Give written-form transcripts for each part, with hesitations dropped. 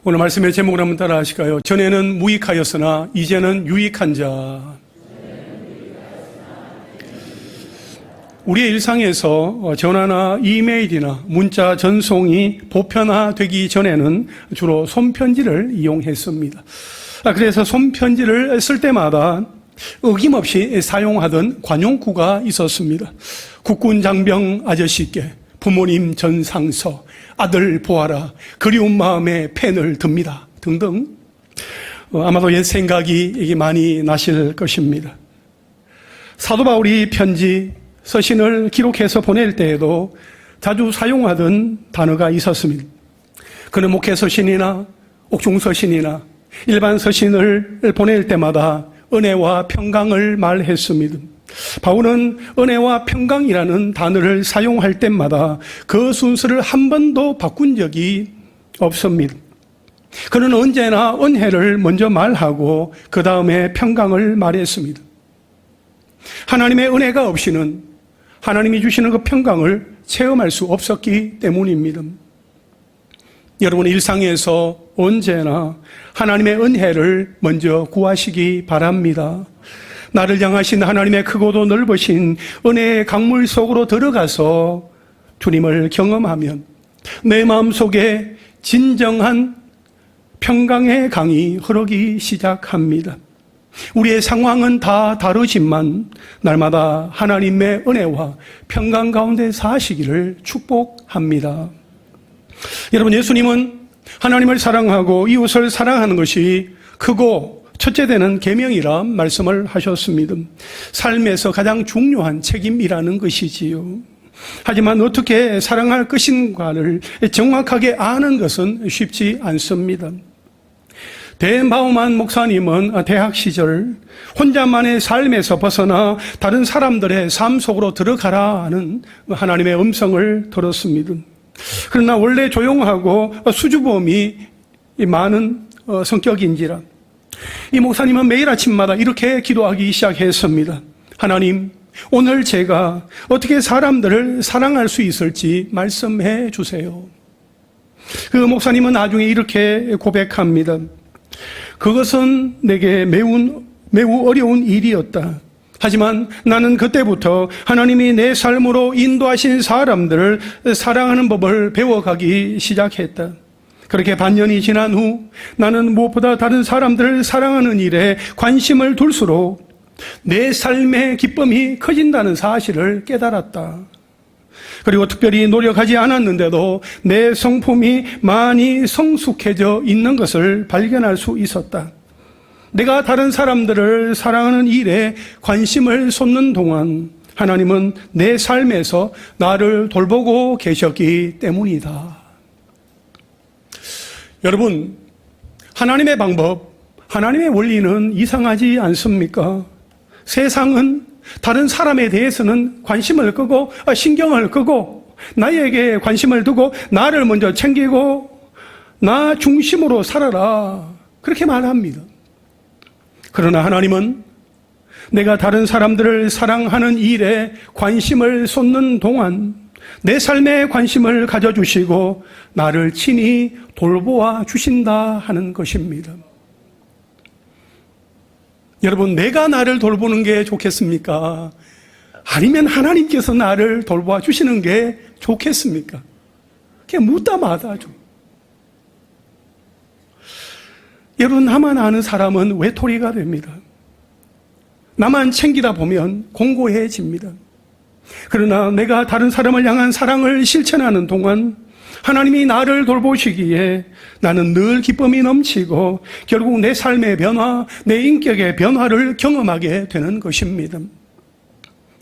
오늘 말씀의 제목을 한번 따라 하실까요? 전에는 무익하였으나 이제는 유익한 자. 우리의 일상에서 전화나 이메일이나 문자 전송이 보편화되기 전에는 주로 손편지를 이용했습니다. 그래서 손편지를 쓸 때마다 어김없이 사용하던 관용구가 있었습니다. 국군 장병 아저씨께 부모님 전상서, 아들 보아라, 그리운 마음에 펜을 듭니다 등등. 아마도 옛 생각이 많이 나실 것입니다. 사도 바울이 편지, 서신을 기록해서 보낼 때에도 자주 사용하던 단어가 있었습니다. 그는 목회 서신이나 옥중 서신이나 일반 서신을 보낼 때마다 은혜와 평강을 말했습니다. 바울은 은혜와 평강이라는 단어를 사용할 때마다 그 순서를 한 번도 바꾼 적이 없습니다. 그는 언제나 은혜를 먼저 말하고 그 다음에 평강을 말했습니다. 하나님의 은혜가 없이는 하나님이 주시는 그 평강을 체험할 수 없었기 때문입니다. 여러분, 일상에서 언제나 하나님의 은혜를 먼저 구하시기 바랍니다. 나를 향하신 하나님의 크고도 넓으신 은혜의 강물 속으로 들어가서 주님을 경험하면 내 마음속에 진정한 평강의 강이 흐르기 시작합니다. 우리의 상황은 다 다르지만 날마다 하나님의 은혜와 평강 가운데 사시기를 축복합니다. 여러분, 예수님은 하나님을 사랑하고 이웃을 사랑하는 것이 크고 첫째 되는 계명이라 말씀을 하셨습니다. 삶에서 가장 중요한 책임이라는 것이지요. 하지만 어떻게 사랑할 것인가를 정확하게 아는 것은 쉽지 않습니다. 댄바우만 목사님은 대학 시절 혼자만의 삶에서 벗어나 다른 사람들의 삶 속으로 들어가라는 하나님의 음성을 들었습니다. 그러나 원래 조용하고 수줍음이 많은 성격인지라 이 목사님은 매일 아침마다 이렇게 기도하기 시작했습니다. 하나님, 오늘 제가 어떻게 사람들을 사랑할 수 있을지 말씀해 주세요. 그 목사님은 나중에 이렇게 고백합니다. 그것은 내게 매우 어려운 일이었다. 하지만 나는 그때부터 하나님이 내 삶으로 인도하신 사람들을 사랑하는 법을 배워가기 시작했다. 그렇게 반년이 지난 후 나는 무엇보다 다른 사람들을 사랑하는 일에 관심을 둘수록 내 삶의 기쁨이 커진다는 사실을 깨달았다. 그리고 특별히 노력하지 않았는데도 내 성품이 많이 성숙해져 있는 것을 발견할 수 있었다. 내가 다른 사람들을 사랑하는 일에 관심을 쏟는 동안 하나님은 내 삶에서 나를 돌보고 계셨기 때문이다. 여러분, 하나님의 방법, 하나님의 원리는 이상하지 않습니까? 세상은 다른 사람에 대해서는 관심을 끄고 신경을 끄고 나에게 관심을 두고 나를 먼저 챙기고 나 중심으로 살아라, 그렇게 말합니다. 그러나 하나님은 내가 다른 사람들을 사랑하는 일에 관심을 쏟는 동안 내 삶에 관심을 가져주시고 나를 친히 돌보아 주신다 하는 것입니다. 여러분, 내가 나를 돌보는 게 좋겠습니까? 아니면 하나님께서 나를 돌보아 주시는 게 좋겠습니까? 그냥 묻다 마다죠. 여러분, 나만 아는 사람은 외톨이가 됩니다. 나만 챙기다 보면 공고해집니다. 그러나 내가 다른 사람을 향한 사랑을 실천하는 동안 하나님이 나를 돌보시기에 나는 늘 기쁨이 넘치고 결국 내 삶의 변화, 내 인격의 변화를 경험하게 되는 것입니다.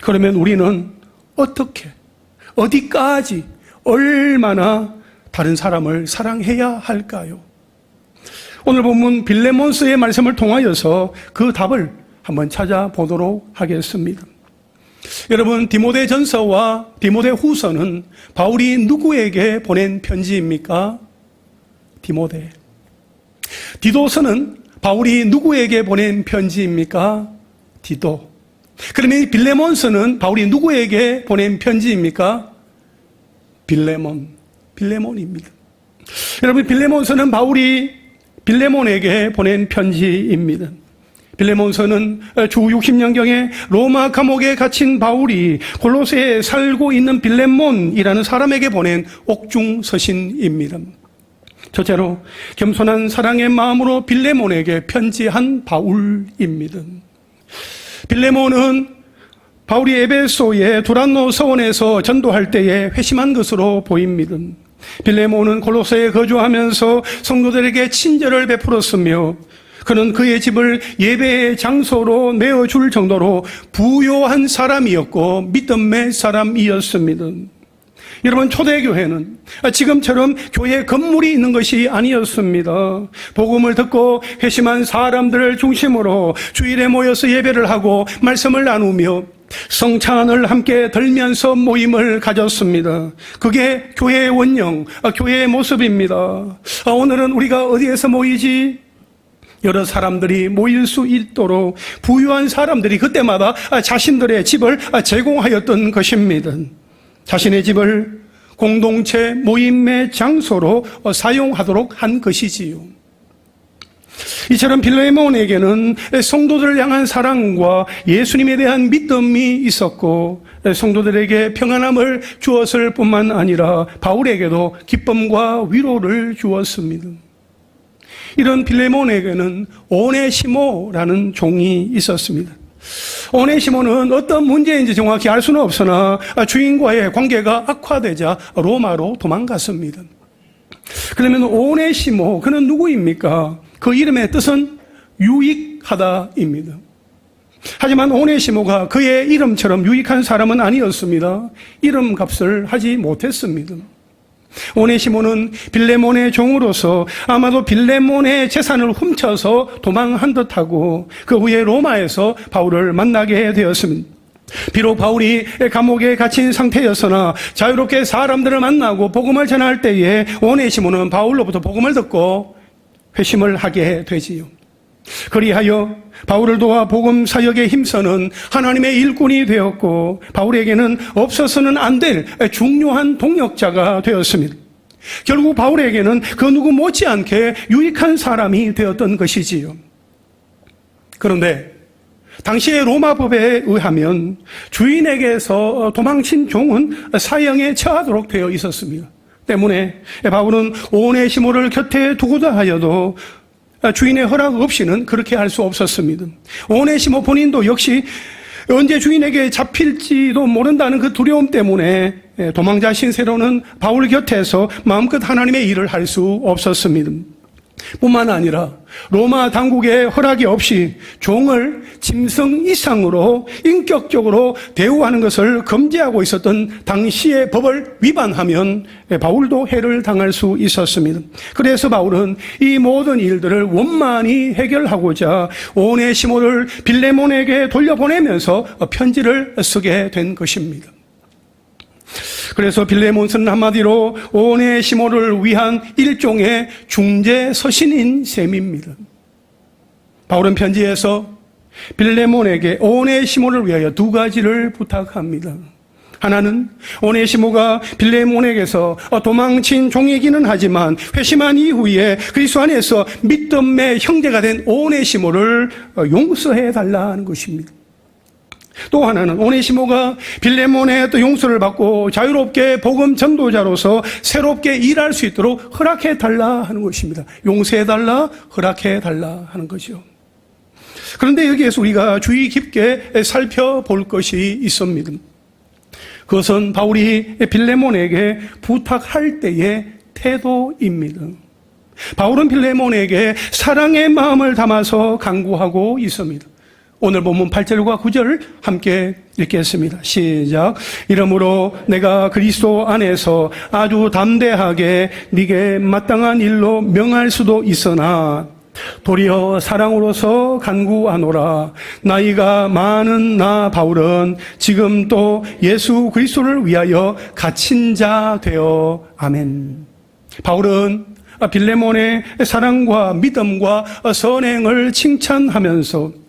그러면 우리는 어떻게, 어디까지, 얼마나 다른 사람을 사랑해야 할까요? 오늘 본문 빌레몬스의 말씀을 통하여서 그 답을 한번 찾아보도록 하겠습니다. 여러분, 디모데 전서와 디모데 후서는 바울이 누구에게 보낸 편지입니까? 디모데. 디도서는 바울이 누구에게 보낸 편지입니까? 디도. 그러면 빌레몬서는 바울이 누구에게 보낸 편지입니까? 빌레몬입니다. 여러분, 빌레몬서는 바울이 빌레몬에게 보낸 편지입니다. 빌레몬서는 주 60년경에 로마 감옥에 갇힌 바울이 골로새에 살고 있는 빌레몬이라는 사람에게 보낸 옥중서신입니다. 첫째로 겸손한 사랑의 마음으로 빌레몬에게 편지한 바울입니다. 빌레몬은 바울이 에베소의 두란노 서원에서 전도할 때에 회심한 것으로 보입니다. 빌레몬은 골로새에 거주하면서 성도들에게 친절을 베풀었으며 그는 그의 집을 예배의 장소로 내어줄 정도로 부요한 사람이었고 믿음의 사람이었습니다. 여러분, 초대교회는 지금처럼 교회 건물이 있는 것이 아니었습니다. 복음을 듣고 회심한 사람들을 중심으로 주일에 모여서 예배를 하고 말씀을 나누며 성찬을 함께 들면서 모임을 가졌습니다. 그게 교회의 원형, 교회의 모습입니다. 오늘은 우리가 어디에서 모이지? 여러 사람들이 모일 수 있도록 부유한 사람들이 그때마다 자신들의 집을 제공하였던 것입니다. 자신의 집을 공동체 모임의 장소로 사용하도록 한 것이지요. 이처럼 빌레몬에게는 성도들을 향한 사랑과 예수님에 대한 믿음이 있었고 성도들에게 평안함을 주었을 뿐만 아니라 바울에게도 기쁨과 위로를 주었습니다. 이런 빌레몬에게는 오네시모라는 종이 있었습니다. 오네시모는 어떤 문제인지 정확히 알 수는 없으나 주인과의 관계가 악화되자 로마로 도망갔습니다. 그러면 오네시모, 그는 누구입니까? 그 이름의 뜻은 유익하다입니다. 하지만 오네시모가 그의 이름처럼 유익한 사람은 아니었습니다. 이름값을 하지 못했습니다. 오네시모는 빌레몬의 종으로서 아마도 빌레몬의 재산을 훔쳐서 도망한 듯하고 그 후에 로마에서 바울을 만나게 되었습니다. 비록 바울이 감옥에 갇힌 상태였으나 자유롭게 사람들을 만나고 복음을 전할 때에 오네시모는 바울로부터 복음을 듣고 회심을 하게 되지요. 그리하여 바울을 도와 복음 사역에 힘쓰는 하나님의 일꾼이 되었고 바울에게는 없어서는 안 될 중요한 동역자가 되었습니다. 결국 바울에게는 그 누구 못지않게 유익한 사람이 되었던 것이지요. 그런데 당시의 로마법에 의하면 주인에게서 도망친 종은 사형에 처하도록 되어 있었습니다. 때문에 바울은 오네시모를 곁에 두고자 하여도 주인의 허락 없이는 그렇게 할 수 없었습니다. 오네시모 본인도 역시 언제 주인에게 잡힐지도 모른다는 그 두려움 때문에 도망자 신세로는 바울 곁에서 마음껏 하나님의 일을 할 수 없었습니다. 뿐만 아니라 로마 당국의 허락이 없이 종을 짐승 이상으로 인격적으로 대우하는 것을 금지하고 있었던 당시의 법을 위반하면 바울도 해를 당할 수 있었습니다. 그래서 바울은 이 모든 일들을 원만히 해결하고자 오네시모를 빌레몬에게 돌려보내면서 편지를 쓰게 된 것입니다. 그래서 빌레몬서는 한마디로 오네시모를 위한 일종의 중재 서신인 셈입니다. 바울은 편지에서 빌레몬에게 오네시모를 위하여 두 가지를 부탁합니다. 하나는 오네시모가 빌레몬에게서 도망친 종이기는 하지만 회심한 이후에 그리스도 안에서 믿음의 형제가 된 오네시모를 용서해 달라는 것입니다. 또 하나는 오네시모가 빌레몬의 또 용서를 받고 자유롭게 복음 전도자로서 새롭게 일할 수 있도록 허락해 달라 하는 것입니다. 용서해 달라, 허락해 달라 하는 것이죠. 그런데 여기에서 우리가 주의 깊게 살펴볼 것이 있습니다. 그것은 바울이 빌레몬에게 부탁할 때의 태도입니다. 바울은 빌레몬에게 사랑의 마음을 담아서 간구하고 있습니다. 오늘 본문 8절과 9절 함께 읽겠습니다. 시작. 이러므로 내가 그리스도 안에서 아주 담대하게 네게 마땅한 일로 명할 수도 있으나 도리어 사랑으로서 간구하노라. 나이가 많은 나 바울은 지금 또 예수 그리스도를 위하여 갇힌 자 되어. 아멘. 바울은 빌레몬의 사랑과 믿음과 선행을 칭찬하면서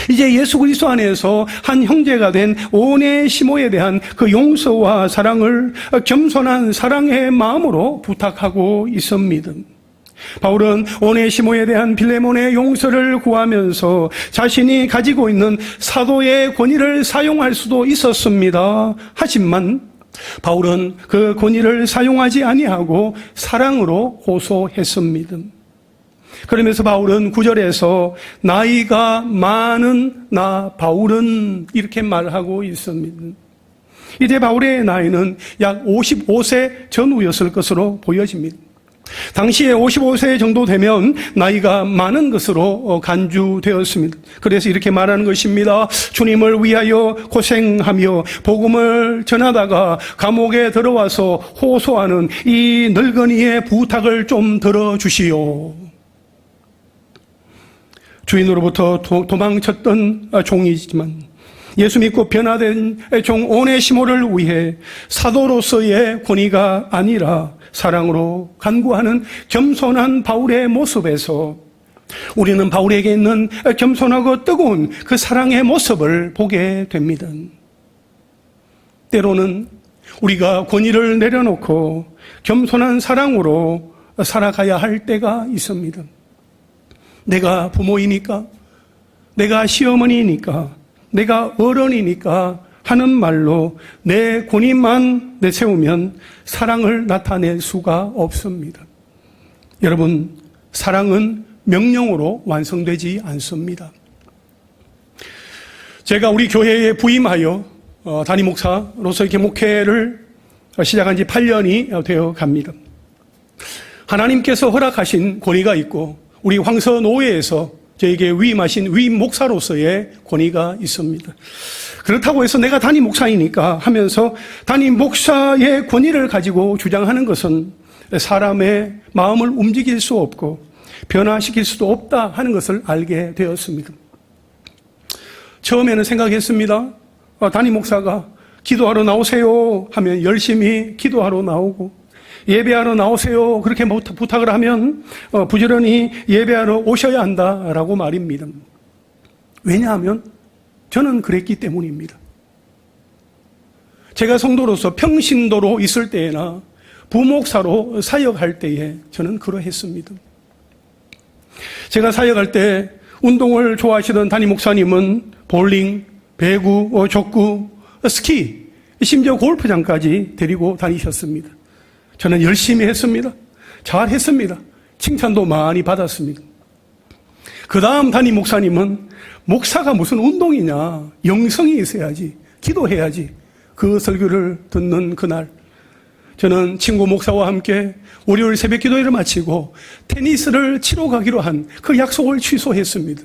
이제 예수 그리스도 안에서 한 형제가 된 오네시모에 대한 그 용서와 사랑을 겸손한 사랑의 마음으로 부탁하고 있습니다. 바울은 오네시모에 대한 빌레몬의 용서를 구하면서 자신이 가지고 있는 사도의 권위를 사용할 수도 있었습니다. 하지만 바울은 그 권위를 사용하지 아니하고 사랑으로 호소했습니다. 그러면서 바울은 9절에서 나이가 많은 나 바울은 이렇게 말하고 있습니다. 이때 바울의 나이는 약 55세 전후였을 것으로 보여집니다. 당시에 55세 정도 되면 나이가 많은 것으로 간주되었습니다. 그래서 이렇게 말하는 것입니다. 주님을 위하여 고생하며 복음을 전하다가 감옥에 들어와서 호소하는 이 늙은이의 부탁을 좀 들어주시오. 주인으로부터 도망쳤던 종이지만 예수 믿고 변화된 종 오네시모를 위해 사도로서의 권위가 아니라 사랑으로 간구하는 겸손한 바울의 모습에서 우리는 바울에게 있는 겸손하고 뜨거운 그 사랑의 모습을 보게 됩니다. 때로는 우리가 권위를 내려놓고 겸손한 사랑으로 살아가야 할 때가 있습니다. 내가 부모이니까, 내가 시어머니이니까, 내가 어른이니까 하는 말로 내 권위만 내세우면 사랑을 나타낼 수가 없습니다. 여러분, 사랑은 명령으로 완성되지 않습니다. 제가 우리 교회에 부임하여 담임 목사로서 이렇게 목회를 시작한 지 8년이 되어 갑니다. 하나님께서 허락하신 권위가 있고 우리 황서노회에서 저에게 위임하신 위임 목사로서의 권위가 있습니다. 그렇다고 해서 내가 담임 목사이니까 하면서 담임 목사의 권위를 가지고 주장하는 것은 사람의 마음을 움직일 수 없고 변화시킬 수도 없다 하는 것을 알게 되었습니다. 처음에는 생각했습니다. 담임 목사가 기도하러 나오세요 하면 열심히 기도하러 나오고 예배하러 나오세요 그렇게 부탁을 하면 부지런히 예배하러 오셔야 한다라고 말입니다. 왜냐하면 저는 그랬기 때문입니다. 제가 성도로서 평신도로 있을 때나 부목사로 사역할 때에 저는 그러했습니다. 제가 사역할 때 운동을 좋아하시던 담임 목사님은 볼링, 배구, 족구, 스키, 심지어 골프장까지 데리고 다니셨습니다. 저는 열심히 했습니다. 잘했습니다. 칭찬도 많이 받았습니다. 그 다음 담임 목사님은 목사가 무슨 운동이냐, 영성이 있어야지, 기도해야지. 그 설교를 듣는 그날 저는 친구 목사와 함께 월요일 새벽 기도회를 마치고 테니스를 치러 가기로 한 그 약속을 취소했습니다.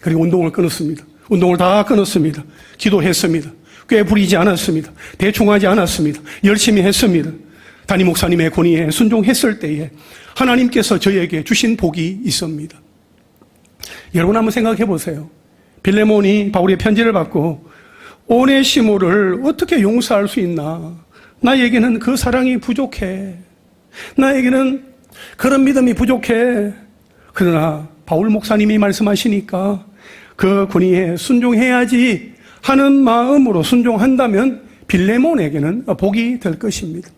그리고 운동을 끊었습니다. 운동을 다 끊었습니다. 기도했습니다. 꽤 부리지 않았습니다. 대충 하지 않았습니다. 열심히 했습니다. 담임 목사님의 권위에 순종했을 때에 하나님께서 저에게 주신 복이 있습니다. 여러분 한번 생각해 보세요. 빌레몬이 바울의 편지를 받고 오네시모를 어떻게 용서할 수 있나? 나에게는 그 사랑이 부족해. 나에게는 그런 믿음이 부족해. 그러나 바울 목사님이 말씀하시니까 그 권위에 순종해야지 하는 마음으로 순종한다면 빌레몬에게는 복이 될 것입니다.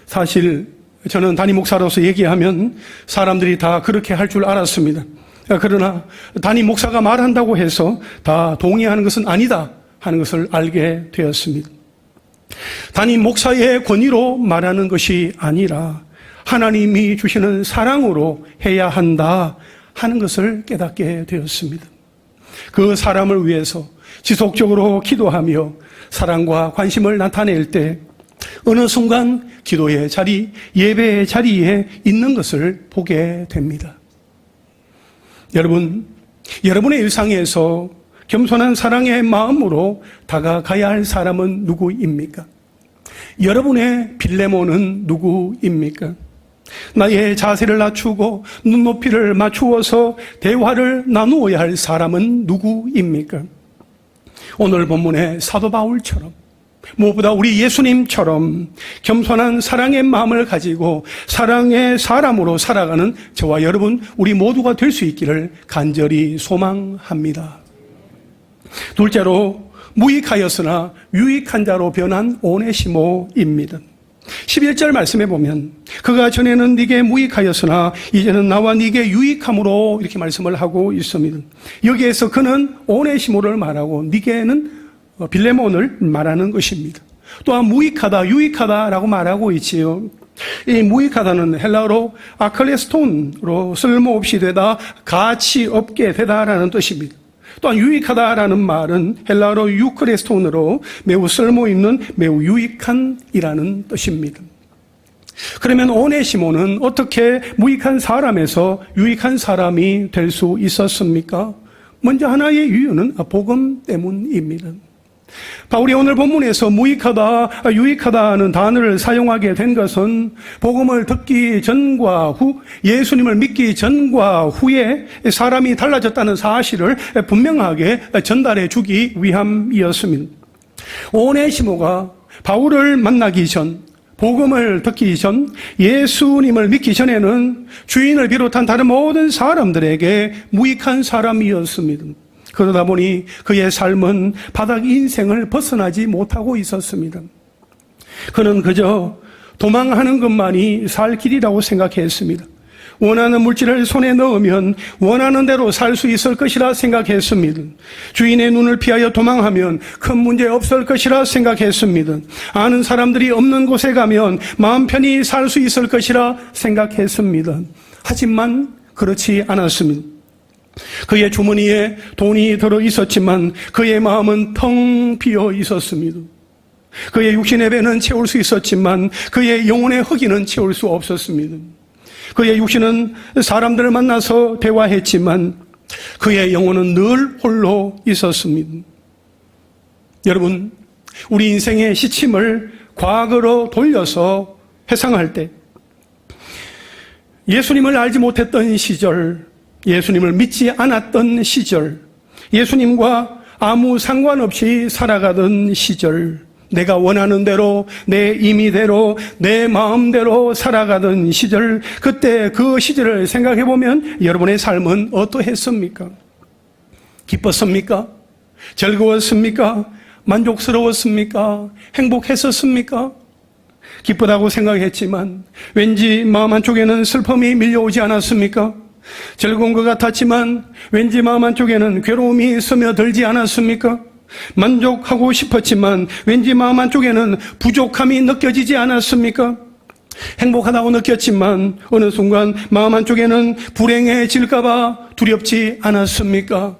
사실 저는 담임 목사로서 얘기하면 사람들이 다 그렇게 할 줄 알았습니다. 그러나 담임 목사가 말한다고 해서 다 동의하는 것은 아니다 하는 것을 알게 되었습니다. 담임 목사의 권위로 말하는 것이 아니라 하나님이 주시는 사랑으로 해야 한다 하는 것을 깨닫게 되었습니다. 그 사람을 위해서 지속적으로 기도하며 사랑과 관심을 나타낼 때 어느 순간 기도의 자리, 예배의 자리에 있는 것을 보게 됩니다. 여러분, 여러분의 일상에서 겸손한 사랑의 마음으로 다가가야 할 사람은 누구입니까? 여러분의 빌레몬은 누구입니까? 나의 자세를 낮추고 눈높이를 맞추어서 대화를 나누어야 할 사람은 누구입니까? 오늘 본문의 사도 바울처럼 무엇보다 우리 예수님처럼 겸손한 사랑의 마음을 가지고 사랑의 사람으로 살아가는 저와 여러분 우리 모두가 될 수 있기를 간절히 소망합니다. 둘째로 무익하였으나 유익한 자로 변한 오네시모입니다. 11절 말씀해 보면 그가 전에는 네게 무익하였으나 이제는 나와 네게 유익함으로 이렇게 말씀을 하고 있습니다. 여기에서 그는 오네시모를 말하고 네게는 빌레몬을 말하는 것입니다. 또한 무익하다, 유익하다라고 말하고 있지요. 이 무익하다는 헬라어로 아클레스톤으로 쓸모없이 되다, 가치 없게 되다라는 뜻입니다. 또한 유익하다라는 말은 헬라어로 유크레스톤으로 매우 쓸모있는, 매우 유익한이라는 뜻입니다. 그러면 오네시모는 어떻게 무익한 사람에서 유익한 사람이 될 수 있었습니까? 먼저 하나의 이유는 복음 때문입니다. 바울이 오늘 본문에서 무익하다, 유익하다는 단어를 사용하게 된 것은 복음을 듣기 전과 후, 예수님을 믿기 전과 후에 사람이 달라졌다는 사실을 분명하게 전달해 주기 위함이었습니다. 오네시모가 바울을 만나기 전, 복음을 듣기 전, 예수님을 믿기 전에는 주인을 비롯한 다른 모든 사람들에게 무익한 사람이었습니다. 그러다 보니 그의 삶은 바닥 인생을 벗어나지 못하고 있었습니다. 그는 그저 도망하는 것만이 살 길이라고 생각했습니다. 원하는 물질을 손에 넣으면 원하는 대로 살 수 있을 것이라 생각했습니다. 주인의 눈을 피하여 도망하면 큰 문제 없을 것이라 생각했습니다. 아는 사람들이 없는 곳에 가면 마음 편히 살 수 있을 것이라 생각했습니다. 하지만 그렇지 않았습니다. 그의 주머니에 돈이 들어 있었지만 그의 마음은 텅 비어 있었습니다. 그의 육신의 배는 채울 수 있었지만 그의 영혼의 허기는 채울 수 없었습니다. 그의 육신은 사람들을 만나서 대화했지만 그의 영혼은 늘 홀로 있었습니다. 여러분, 우리 인생의 시침을 과거로 돌려서 회상할 때 예수님을 알지 못했던 시절, 예수님을 믿지 않았던 시절, 예수님과 아무 상관없이 살아가던 시절, 내가 원하는 대로, 내 임의대로, 내 마음대로 살아가던 시절, 그때 그 시절을 생각해 보면 여러분의 삶은 어떠했습니까? 기뻤습니까? 즐거웠습니까? 만족스러웠습니까? 행복했었습니까? 기쁘다고 생각했지만 왠지 마음 한쪽에는 슬픔이 밀려오지 않았습니까? 즐거운 것 같았지만 왠지 마음 한쪽에는 괴로움이 스며들지 않았습니까? 만족하고 싶었지만 왠지 마음 한쪽에는 부족함이 느껴지지 않았습니까? 행복하다고 느꼈지만 어느 순간 마음 한쪽에는 불행해질까 봐 두렵지 않았습니까?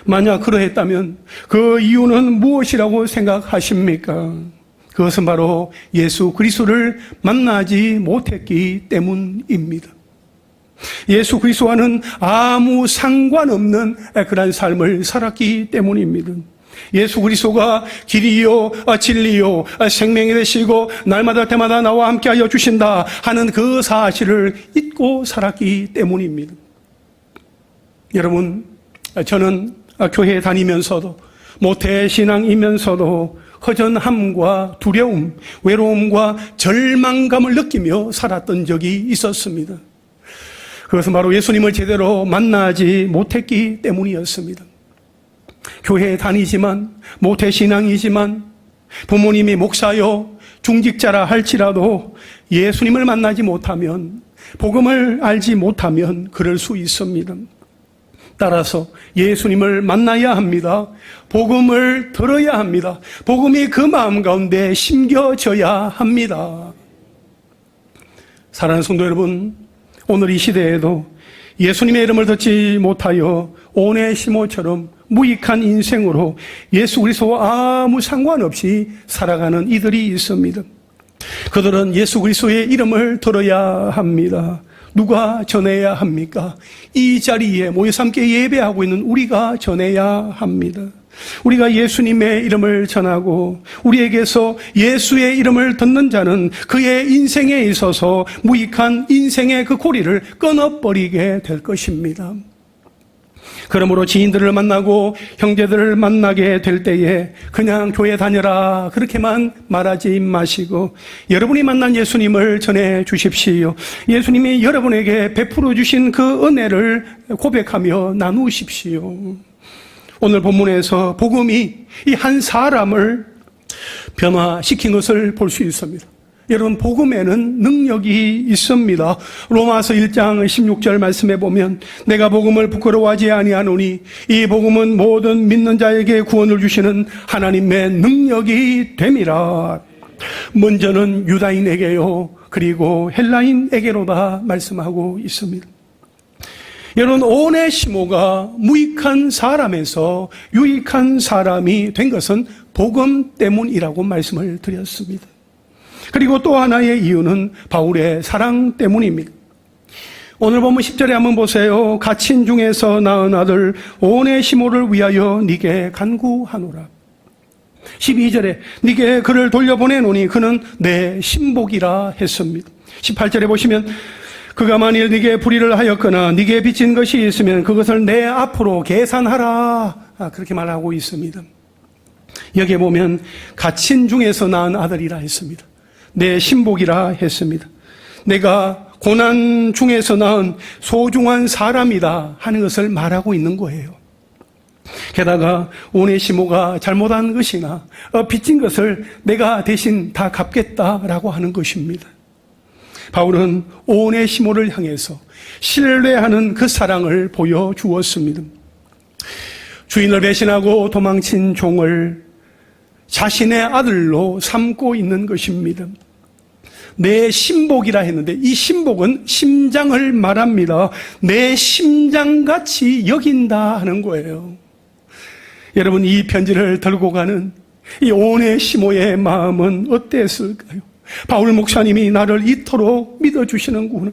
만약 그러했다면 그 이유는 무엇이라고 생각하십니까? 그것은 바로 예수 그리스도를 만나지 못했기 때문입니다. 예수 그리스도와는 아무 상관없는 그런 삶을 살았기 때문입니다. 예수 그리스도가 길이요 진리요 생명이 되시고 날마다 때마다 나와 함께하여 주신다 하는 그 사실을 잊고 살았기 때문입니다. 여러분, 저는 교회에 다니면서도 모태신앙이면서도 허전함과 두려움, 외로움과 절망감을 느끼며 살았던 적이 있었습니다. 그것은 바로 예수님을 제대로 만나지 못했기 때문이었습니다. 교회에 다니지만, 모태신앙이지만, 부모님이 목사요, 중직자라 할지라도 예수님을 만나지 못하면, 복음을 알지 못하면 그럴 수 있습니다. 따라서 예수님을 만나야 합니다. 복음을 들어야 합니다. 복음이 그 마음 가운데 심겨져야 합니다. 사랑하는 성도 여러분, 오늘 이 시대에도 예수님의 이름을 듣지 못하여 오네시모처럼 무익한 인생으로 예수 그리스도와 아무 상관없이 살아가는 이들이 있습니다. 그들은 예수 그리스도의 이름을 들어야 합니다. 누가 전해야 합니까? 이 자리에 모여서 함께 예배하고 있는 우리가 전해야 합니다. 우리가 예수님의 이름을 전하고 우리에게서 예수의 이름을 듣는 자는 그의 인생에 있어서 무익한 인생의 그 고리를 끊어버리게 될 것입니다. 그러므로 지인들을 만나고 형제들을 만나게 될 때에 그냥 교회 다녀라 그렇게만 말하지 마시고 여러분이 만난 예수님을 전해 주십시오. 예수님이 여러분에게 베풀어 주신 그 은혜를 고백하며 나누십시오. 오늘 본문에서 복음이 이 한 사람을 변화시킨 것을 볼 수 있습니다. 여러분, 복음에는 능력이 있습니다. 로마서 1장 16절 말씀에 보면 내가 복음을 부끄러워하지 아니하노니 이 복음은 모든 믿는 자에게 구원을 주시는 하나님의 능력이 됨이라. 먼저는 유다인에게요 그리고 헬라인에게로다 말씀하고 있습니다. 여러분, 오네시모가 무익한 사람에서 유익한 사람이 된 것은 복음 때문이라고 말씀을 드렸습니다. 그리고 또 하나의 이유는 바울의 사랑 때문입니다. 오늘 보면 10절에 한번 보세요. 갇힌 중에서 낳은 아들 오네시모를 위하여 네게 간구하노라. 12절에 네게 그를 돌려보내노니 그는 내 신복이라 했습니다. 18절에 보시면 그가 만일 네게 불의를 하였거나 네게 빚진 것이 있으면 그것을 내 앞으로 계산하라. 그렇게 말하고 있습니다. 여기에 보면 갇힌 중에서 낳은 아들이라 했습니다. 내 신복이라 했습니다. 내가 고난 중에서 낳은 소중한 사람이다 하는 것을 말하고 있는 거예요. 게다가 오네시모가 잘못한 것이나 빚진 것을 내가 대신 다 갚겠다라고 하는 것입니다. 바울은 오네시모를 향해서 신뢰하는 그 사랑을 보여주었습니다. 주인을 배신하고 도망친 종을 자신의 아들로 삼고 있는 것입니다. 내 신복이라 했는데 이 신복은 심장을 말합니다. 내 심장같이 여긴다 하는 거예요. 여러분, 이 편지를 들고 가는 이 오네시모의 마음은 어땠을까요? 바울 목사님이 나를 이토록 믿어주시는구나.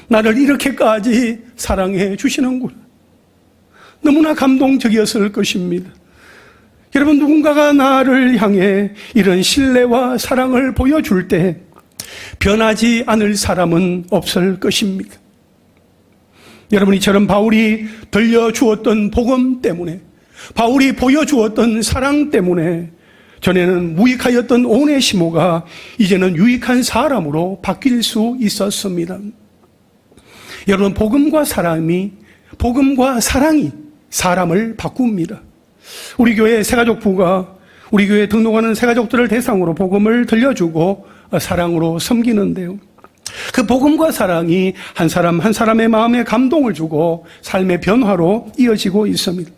나를 이렇게까지 사랑해 주시는구나. 너무나 감동적이었을 것입니다. 여러분, 누군가가 나를 향해 이런 신뢰와 사랑을 보여줄 때 변하지 않을 사람은 없을 것입니다. 여러분, 이처럼 바울이 들려주었던 복음 때문에, 바울이 보여주었던 사랑 때문에 전에는 무익하였던 오네시모가 이제는 유익한 사람으로 바뀔 수 있었습니다. 여러분, 복음과 사랑이 사람을 바꿉니다. 우리 교회 새가족부가 우리 교회에 등록하는 새가족들을 대상으로 복음을 들려주고 사랑으로 섬기는데요. 그 복음과 사랑이 한 사람 한 사람의 마음에 감동을 주고 삶의 변화로 이어지고 있습니다.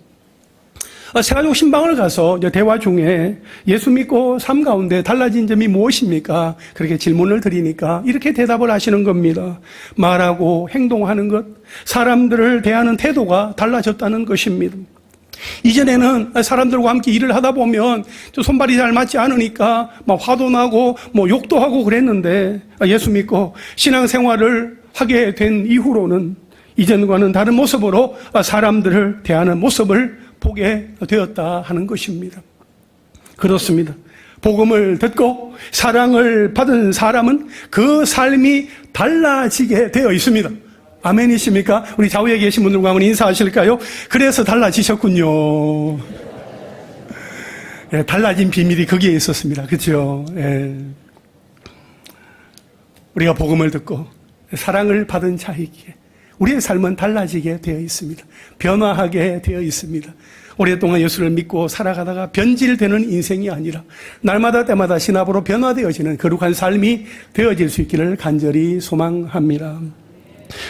새가족 신방을 가서 대화 중에 예수 믿고 삶 가운데 달라진 점이 무엇입니까? 그렇게 질문을 드리니까 이렇게 대답을 하시는 겁니다. 말하고 행동하는 것, 사람들을 대하는 태도가 달라졌다는 것입니다. 이전에는 사람들과 함께 일을 하다 보면 손발이 잘 맞지 않으니까 막 화도 나고 욕도 하고 그랬는데 예수 믿고 신앙생활을 하게 된 이후로는 이전과는 다른 모습으로 사람들을 대하는 모습을 보게 되었다 하는 것입니다. 그렇습니다. 복음을 듣고 사랑을 받은 사람은 그 삶이 달라지게 되어 있습니다. 아멘이십니까? 우리 좌우에 계신 분들과 한번 인사하실까요? 그래서 달라지셨군요. 예, 달라진 비밀이 거기에 있었습니다. 그렇죠? 예. 우리가 복음을 듣고 사랑을 받은 자이기에 우리의 삶은 달라지게 되어 있습니다. 변화하게 되어 있습니다. 오랫동안 예수를 믿고 살아가다가 변질되는 인생이 아니라 날마다 때마다 신압으로 변화되어지는 거룩한 삶이 되어질 수 있기를 간절히 소망합니다.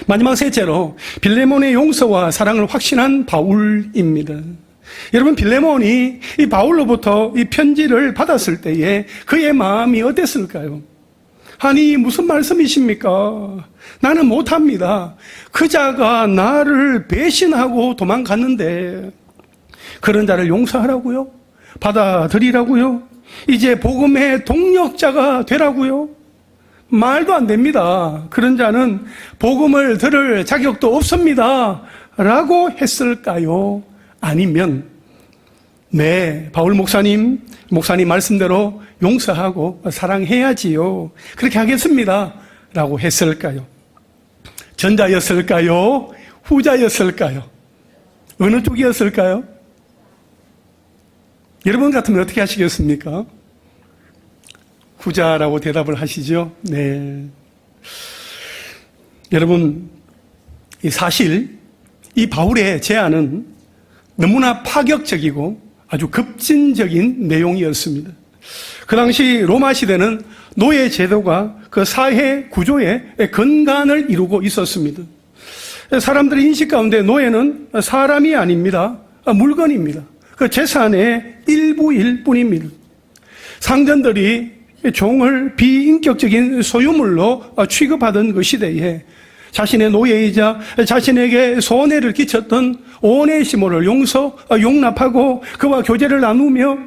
마지막 셋째로 빌레몬의 용서와 사랑을 확신한 바울입니다. 여러분, 빌레몬이 이 바울로부터 이 편지를 받았을 때에 그의 마음이 어땠을까요? 아니, 무슨 말씀이십니까? 나는 못합니다. 그 자가 나를 배신하고 도망갔는데 그런 자를 용서하라고요? 받아들이라고요? 이제 복음의 동력자가 되라고요? 말도 안 됩니다. 그런 자는 복음을 들을 자격도 없습니다. 라고 했을까요? 아니면 네, 바울 목사님 말씀대로 용서하고 사랑해야지요. 그렇게 하겠습니다. 라고 했을까요? 전자였을까요? 후자였을까요? 어느 쪽이었을까요? 여러분 같으면 어떻게 하시겠습니까? 후자라고 대답을 하시죠? 네. 여러분, 사실 이 바울의 제안은 너무나 파격적이고 아주 급진적인 내용이었습니다. 그 당시 로마 시대는 노예 제도가 그 사회 구조의 근간을 이루고 있었습니다. 사람들의 인식 가운데 노예는 사람이 아닙니다. 물건입니다. 그 재산의 일부일 뿐입니다. 상전들이 종을 비인격적인 소유물로 취급하던 그 시대에 자신의 노예이자 자신에게 손해를 끼쳤던 오네시모를 용납하고 그와 교제를 나누며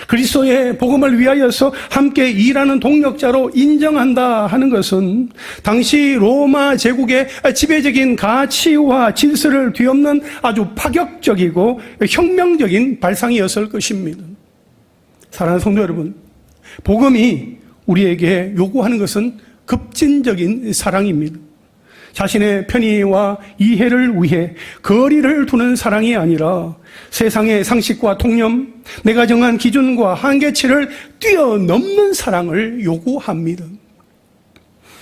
그리스도의 복음을 위하여서 함께 일하는 동력자로 인정한다 하는 것은 당시 로마 제국의 지배적인 가치와 질서를 뒤엎는 아주 파격적이고 혁명적인 발상이었을 것입니다. 사랑하는 성도 여러분, 복음이 우리에게 요구하는 것은 급진적인 사랑입니다. 자신의 편의와 이해를 위해 거리를 두는 사랑이 아니라 세상의 상식과 통념, 내가 정한 기준과 한계치를 뛰어넘는 사랑을 요구합니다.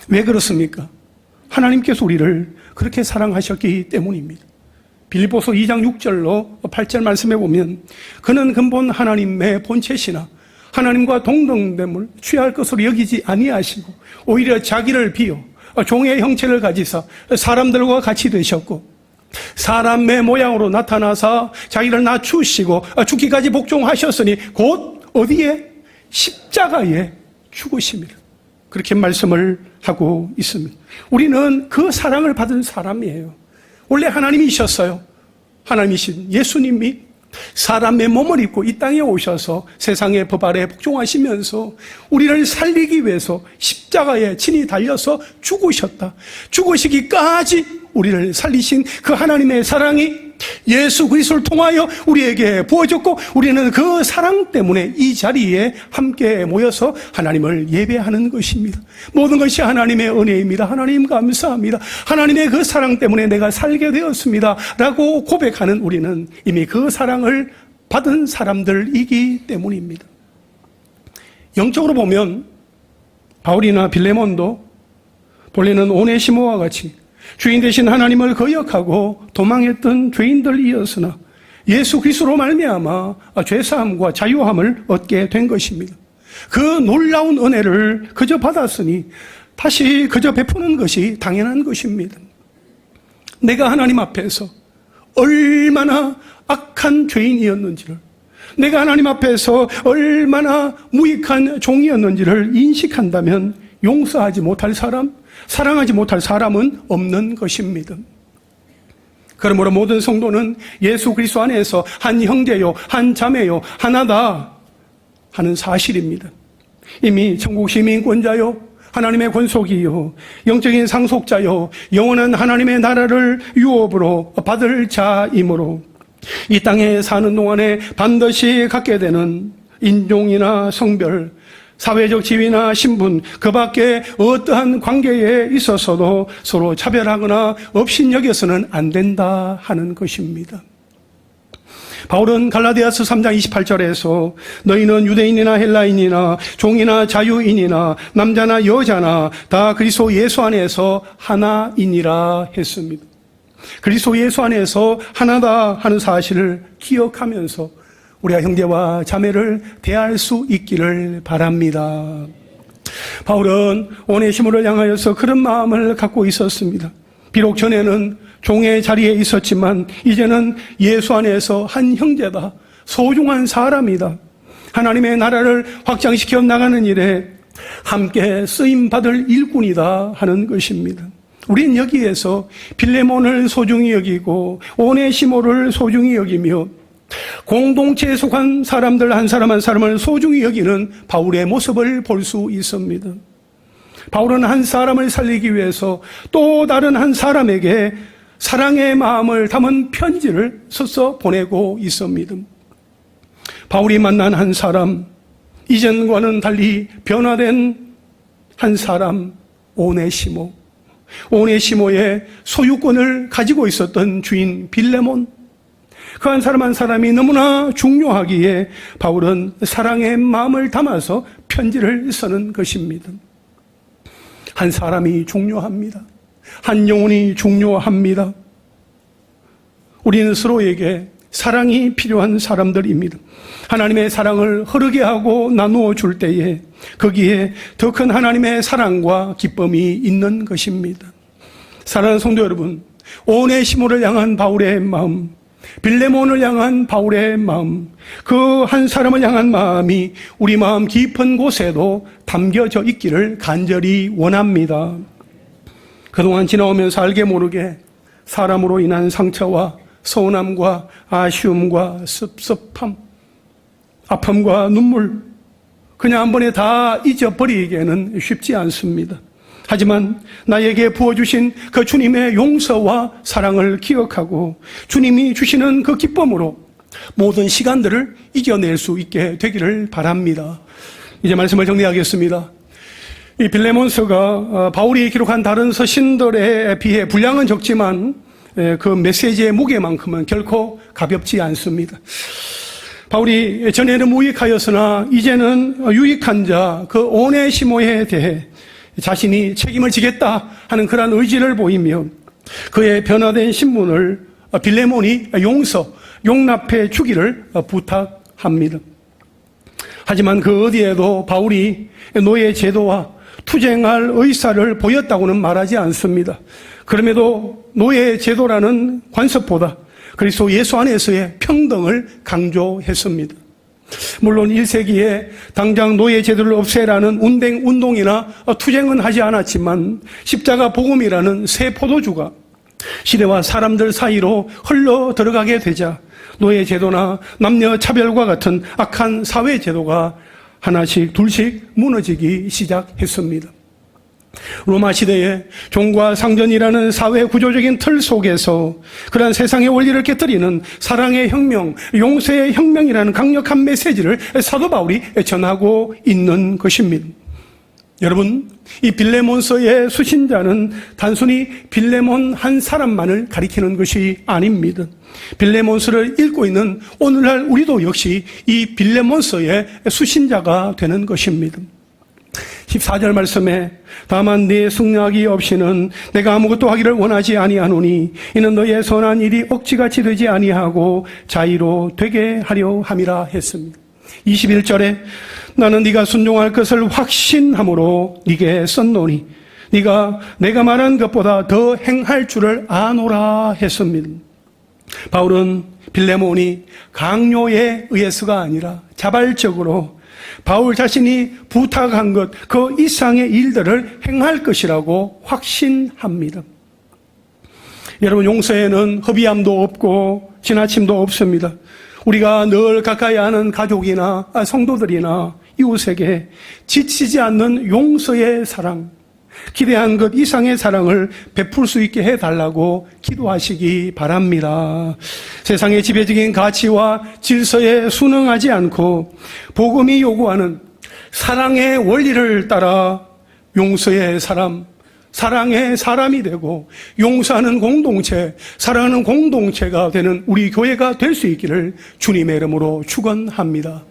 왜 그렇습니까? 하나님께서 우리를 그렇게 사랑하셨기 때문입니다. 빌립보서 2장 6절로 8절 말씀해 보면 그는 근본 하나님의 본체시나 하나님과 동등됨을 취할 것으로 여기지 아니하시고 오히려 자기를 비워 종의 형체를 가지사 사람들과 같이 되셨고 사람의 모양으로 나타나사 자기를 낮추시고 죽기까지 복종하셨으니 곧 어디에? 십자가에 죽으십니다. 그렇게 말씀을 하고 있습니다. 우리는 그 사랑을 받은 사람이에요. 원래 하나님이셨어요. 하나님이신 예수님이 사람의 몸을 입고 이 땅에 오셔서 세상의 법 아래 복종하시면서 우리를 살리기 위해서 십자가에 친히 달려서 죽으셨다. 죽으시기까지 우리를 살리신 그 하나님의 사랑이 예수 그리스도를 통하여 우리에게 부어졌고 우리는 그 사랑 때문에 이 자리에 함께 모여서 하나님을 예배하는 것입니다. 모든 것이 하나님의 은혜입니다. 하나님 감사합니다. 하나님의 그 사랑 때문에 내가 살게 되었습니다. 라고 고백하는 우리는 이미 그 사랑을 받은 사람들이기 때문입니다. 영적으로 보면 바울이나 빌레몬도 본래는 오네시모와 같이 주인 되신 하나님을 거역하고 도망했던 죄인들이었으나 예수 그리스도로 말미암아 죄사함과 자유함을 얻게 된 것입니다. 그 놀라운 은혜를 그저 받았으니 다시 그저 베푸는 것이 당연한 것입니다. 내가 하나님 앞에서 얼마나 악한 죄인이었는지를, 내가 하나님 앞에서 얼마나 무익한 종이었는지를 인식한다면 용서하지 못할 사람, 사랑하지 못할 사람은 없는 것입니다. 그러므로 모든 성도는 예수 그리스도 안에서 한 형제요, 한 자매요, 하나다 하는 사실입니다. 이미 천국 시민권자요, 하나님의 권속이요, 영적인 상속자요, 영원한 하나님의 나라를 유업으로 받을 자이므로 이 땅에 사는 동안에 반드시 갖게 되는 인종이나 성별, 사회적 지위나 신분, 그 밖에 어떠한 관계에 있어서도 서로 차별하거나 업신여겨서는 안 된다 하는 것입니다. 바울은 갈라디아서 3장 28절에서 너희는 유대인이나 헬라인이나 종이나 자유인이나 남자나 여자나 다 그리스도 예수 안에서 하나이니라 했습니다. 그리스도 예수 안에서 하나다 하는 사실을 기억하면서 우리가 형제와 자매를 대할 수 있기를 바랍니다. 바울은 오네시모를 향하여서 그런 마음을 갖고 있었습니다. 비록 전에는 종의 자리에 있었지만 이제는 예수 안에서 한 형제다, 소중한 사람이다, 하나님의 나라를 확장시켜 나가는 일에 함께 쓰임받을 일꾼이다 하는 것입니다. 우린 여기에서 빌레몬을 소중히 여기고 오네시모를 소중히 여기며 공동체에 속한 사람들 한 사람 한 사람을 소중히 여기는 바울의 모습을 볼 수 있습니다. 바울은 한 사람을 살리기 위해서 또 다른 한 사람에게 사랑의 마음을 담은 편지를 써서 보내고 있습니다. 바울이 만난 한 사람, 이전과는 달리 변화된 한 사람, 오네시모. 오네시모의 소유권을 가지고 있었던 주인 빌레몬, 그 한 사람 한 사람이 너무나 중요하기에 바울은 사랑의 마음을 담아서 편지를 쓰는 것입니다. 한 사람이 중요합니다. 한 영혼이 중요합니다. 우리는 서로에게 사랑이 필요한 사람들입니다. 하나님의 사랑을 흐르게 하고 나누어 줄 때에 거기에 더 큰 하나님의 사랑과 기쁨이 있는 것입니다. 사랑하는 성도 여러분, 오네시모를 향한 바울의 마음, 빌레몬을 향한 바울의 마음, 그 한 사람을 향한 마음이 우리 마음 깊은 곳에도 담겨져 있기를 간절히 원합니다. 그동안 지나오면서 알게 모르게 사람으로 인한 상처와 서운함과 아쉬움과 섭섭함, 아픔과 눈물, 그냥 한 번에 다 잊어버리기에는 쉽지 않습니다. 하지만 나에게 부어주신 그 주님의 용서와 사랑을 기억하고 주님이 주시는 그 기쁨으로 모든 시간들을 이겨낼 수 있게 되기를 바랍니다. 이제 말씀을 정리하겠습니다. 이 빌레몬서가 바울이 기록한 다른 서신들에 비해 분량은 적지만 그 메시지의 무게만큼은 결코 가볍지 않습니다. 바울이 전에는 무익하였으나 이제는 유익한 자 그 오네시모에 대해 자신이 책임을 지겠다 하는 그러한 의지를 보이며 그의 변화된 신분을 빌레몬이 용납해 주기를 부탁합니다. 하지만 그 어디에도 바울이 노예 제도와 투쟁할 의사를 보였다고는 말하지 않습니다. 그럼에도 노예 제도라는 관습보다 그리스도 예수 안에서의 평등을 강조했습니다. 물론 1세기에 당장 노예 제도를 없애라는 운동이나 투쟁은 하지 않았지만 십자가 복음이라는 새 포도주가 시대와 사람들 사이로 흘러 들어가게 되자 노예 제도나 남녀 차별과 같은 악한 사회 제도가 하나씩 둘씩 무너지기 시작했습니다. 로마 시대에 종과 상전이라는 사회 구조적인 틀 속에서 그러한 세상의 원리를 깨뜨리는 사랑의 혁명, 용서의 혁명이라는 강력한 메시지를 사도 바울이 전하고 있는 것입니다. 여러분, 이 빌레몬서의 수신자는 단순히 빌레몬 한 사람만을 가리키는 것이 아닙니다. 빌레몬서를 읽고 있는 오늘날 우리도 역시 이 빌레몬서의 수신자가 되는 것입니다. 14절 말씀에 다만 네 승낙이 없이는 내가 아무것도 하기를 원하지 아니하노니 이는 너의 선한 일이 억지같이 되지 아니하고 자의로 되게 하려 함이라 했습니다. 21절에 나는 네가 순종할 것을 확신함으로 네게 썼노니 네가 내가 말한 것보다 더 행할 줄을 아노라 했습니다. 바울은 빌레몬이 강요에 의해서가 아니라 자발적으로 바울 자신이 부탁한 것, 그 이상의 일들을 행할 것이라고 확신합니다. 여러분, 용서에는 허비함도 없고 지나침도 없습니다. 우리가 늘 가까이 하는 가족이나 성도들이나 이웃에게 지치지 않는 용서의 사랑, 기대한 것 이상의 사랑을 베풀 수 있게 해달라고 기도하시기 바랍니다. 세상의 지배적인 가치와 질서에 순응하지 않고 복음이 요구하는 사랑의 원리를 따라 용서의 사람, 사랑의 사람이 되고 용서하는 공동체, 사랑하는 공동체가 되는 우리 교회가 될 수 있기를 주님의 이름으로 축원합니다.